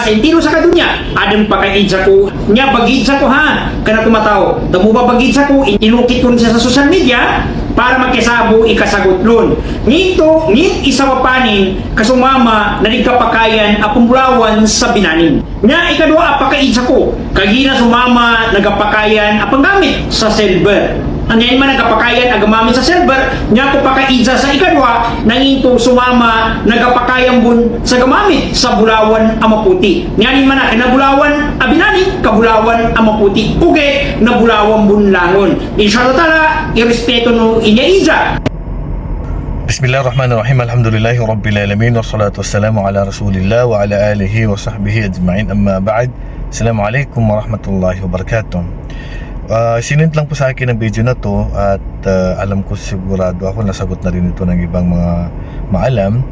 Sentiro sa kadunya, adang pakaidsa ko, nga bagidsa ko ha, kana tumataw, tamo ba bagidsa ko, inukit ko siya sa social media, para magkasabo ikasagot lon. Ngito, isa papanin, kasumama, na nagkapakayan, apumulawan sa binanin. Nga ikadwa, apakaidsa ko, kagina sumama, nagkapakayan, apang gamit sa silver. Ang ngayon man nagkapakayan agamamit sa server, nga ko pakaidsa sa ikadwa, nanginto sumama, nagkapakayan bun sa gamamit sa bulawan ang maputi. Ngayon man na kinabulawan abinani, kabulawan ang maputi. Uge, na bulawan bun langon. Inshallah tala, irespeto no inyaidza. Bismillahirrahmanirrahim. Alhamdulillahi Rabbil Alamin. Wassalatu wassalamu ala Rasulillah wa ala alihi wa sahbihi ajma'in. Amma ba'd. Assalamualaikum warahmatullahi wabarakatuh. Sinint lang po sa akin ang video na to at alam ko sigurado ako nasagot na rin ito ng ibang mga maalam.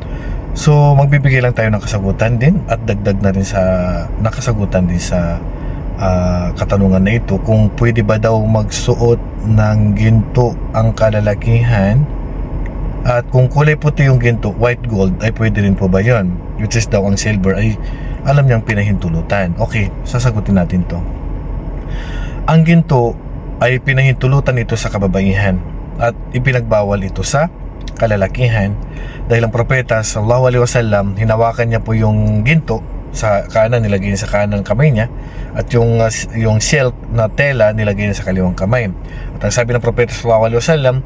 So magbibigay lang tayo ng kasagutan din at dagdag na rin sa nakasagutan din sa katanungan na ito, kung pwede ba daw magsuot ng ginto ang kalalakihan, at kung kulay puti yung ginto, white gold, ay pwede rin po ba yun? Which is daw ang silver ay alam niyang pinahintulutan. Okay, sasagutin natin to. Ang ginto ay pinahintulutan ito sa kababaihan at ipinagbawal ito sa kalalakihan dahil ang propeta sallallahu alaihi wasallam, hinawakan niya po yung ginto sa kanan, nilagay niya sa kanan kamay niya, at yung silk na tela nilagay niya sa kaliwang kamay. At ang sabi ng propeta sallallahu alaihi wasallam,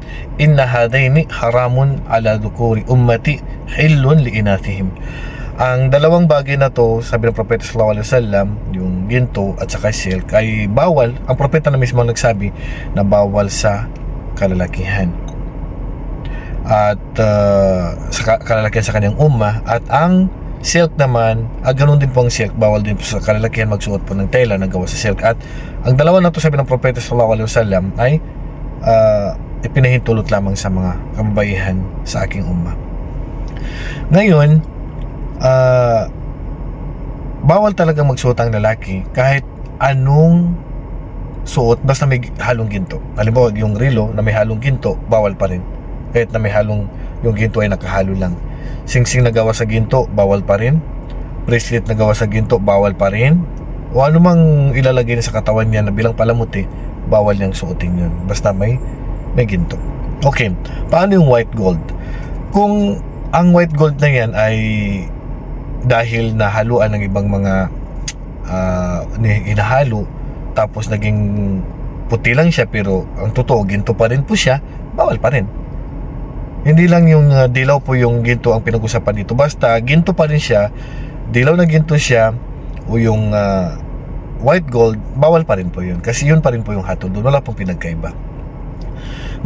inna hadaini haramun ala dhukuri ummati hillun li inathihim. Ang dalawang bagay na to, sabi ng propeta sallallahu alaihi wasallam, yung ginto at saka silk, ay bawal. Ang propeta na mismo nagsabi na bawal sa kalalakihan at sa kalalakihan sa kanyang umma. At ang silk naman, ganun din po ang silk, bawal din po sa kalalakihan magsuot po ng tela na gawa sa silk. At ang dalawa na to, sabi ng propeta sallallahu alaihi wasallam, ay ipinahintulot lamang sa mga kababaihan sa aking umma. Ngayon, bawal talaga magsuot ang lalaki kahit anong suot basta may halong ginto. Halimbawa yung relo na may halong ginto, bawal pa rin kahit na may halong, yung ginto ay nakahalo lang. Singsing na gawa sa ginto, bawal pa rin. Bracelet na gawa sa ginto, bawal pa rin. O anumang ilalagay niya sa katawan niya na bilang palamuti, bawal niyang suotin yun basta may ginto. Okay, paano yung white gold? Kung ang white gold na yan ay dahil nahaluan ng ibang mga hinahalo, tapos naging puti lang siya pero ang totoo ginto pa rin po siya, bawal pa rin. Hindi lang yung dilaw po yung ginto ang pinag-usapan dito, basta ginto pa rin siya, dilaw na ginto siya o yung white gold, bawal pa rin po yun kasi yun pa rin po yung hatol doon, wala pong pinagkaiba.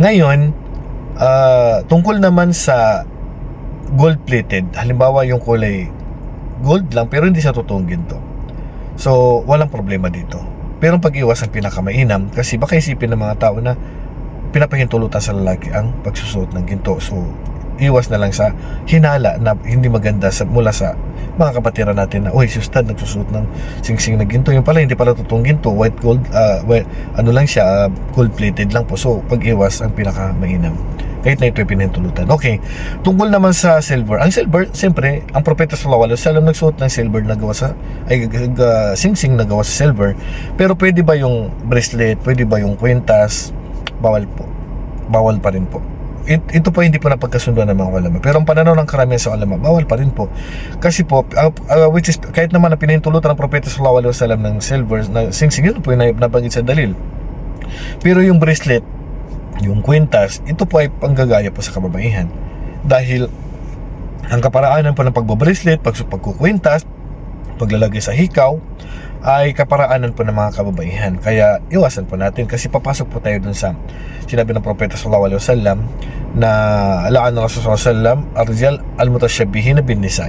Ngayon, tungkol naman sa gold plated, halimbawa yung kulay gold lang pero hindi sa totoong ginto, so walang problema dito. Pero pag-iwas ang pinakamainam kasi baka isipin ng mga tao na pinapahintulutan sa lalaki ang pagsusuot ng ginto. So iwas na lang sa hinala na hindi maganda mula sa mga kapatiran natin na uy, si Ustad nagsusuot ng singsing na ginto, yung pala hindi pala totoong ginto, white gold, ano lang siya, gold plated lang po. So pag-iwas ang pinakamainam kahit na ito ay pinahintulutan. Okay, tungkol naman sa silver. Ang silver, siyempre, ang propeta sallallahu alaihi wasallam nagsuot ng silver na gawa sa singsing na gawa sa silver. Pero pwede ba yung bracelet, pwede ba yung kwintas? Bawal po, bawal pa rin po. Ito po hindi po napagkasunduan ng mga ulama. Pero ang pananaw ng karamihan sa ulama, bawal pa rin po. Kasi po, which is, kahit naman na pinahintulutan ng propeta sallallahu alaihi wasallam ng silver na singsing, ito po yung nabanggit sa dalil. Pero yung bracelet, yung kwintas, ito po ay panggagaya po sa kababaihan dahil ang kaparaanan po ng pagbabracelet, pagkukwintas, paglalagay sa hikaw ay kaparaanan po ng mga kababaihan. Kaya iwasan po natin kasi papasok po tayo dun sa sinabi ng propeta sallallahu alaihi wasallam na la'an ng Rasul sallallahu alaihi wasallam ar-rijal al-mutashabbihin bin nisa.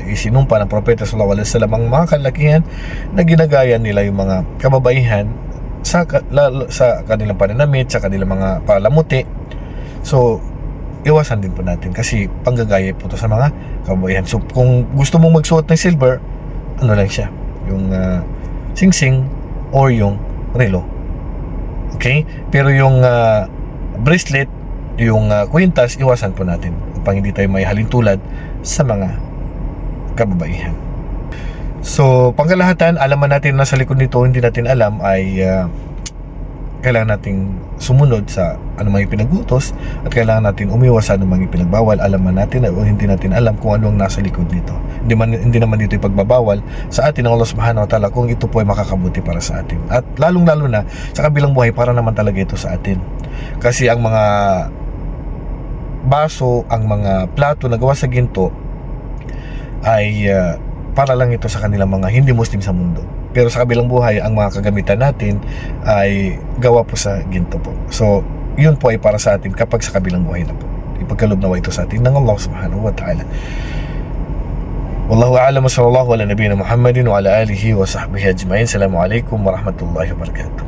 Isinumpa ng propeta sallallahu alaihi wasallam ang mga kalakihan na ginagaya nila yung mga kababaihan sa kanilang pananamit, sa kanilang mga palamuti. So iwasan din po natin kasi panggagaya po to sa mga kababaihan. So kung gusto mong magsuot ng silver, ano lang siya, yung singsing or yung relo. Okay? Pero yung bracelet, yung kwintas, iwasan po natin upang hindi tayo may halintulad sa mga kababaihan. So, pangkalahatan, alaman natin na nasa likod nito, hindi natin alam ay kailangan nating sumunod sa anumang ipinagutos at kailangan natin umiwas sa anumang ipinagbawal. Alaman natin o hindi natin alam kung ano ang nasa likod nito. Hindi naman dito ipagbabawal sa atin ng Allah subhanahu wa ta'ala kung ito po ay makakabuti para sa atin. At lalong-lalo na sa kabilang buhay, para naman talaga ito sa atin. Kasi ang mga baso, ang mga plato na gawa sa ginto ay para lang ito sa kanilang mga hindi Muslim sa mundo. Pero sa kabilang buhay, ang mga kagamitan natin ay gawa po sa ginto po. So, yun po ay para sa atin kapag sa kabilang buhay na po. Ipagkalob nawa ito sa atin ng Allah subhanahu wa ta'ala. Wallahu a'lam wa sallallahu ala nabiyina Muhammadin wa ala alihi wa sahbihi ajma'in. Assalamu alaikum wa rahmatullahi wa barakatuh.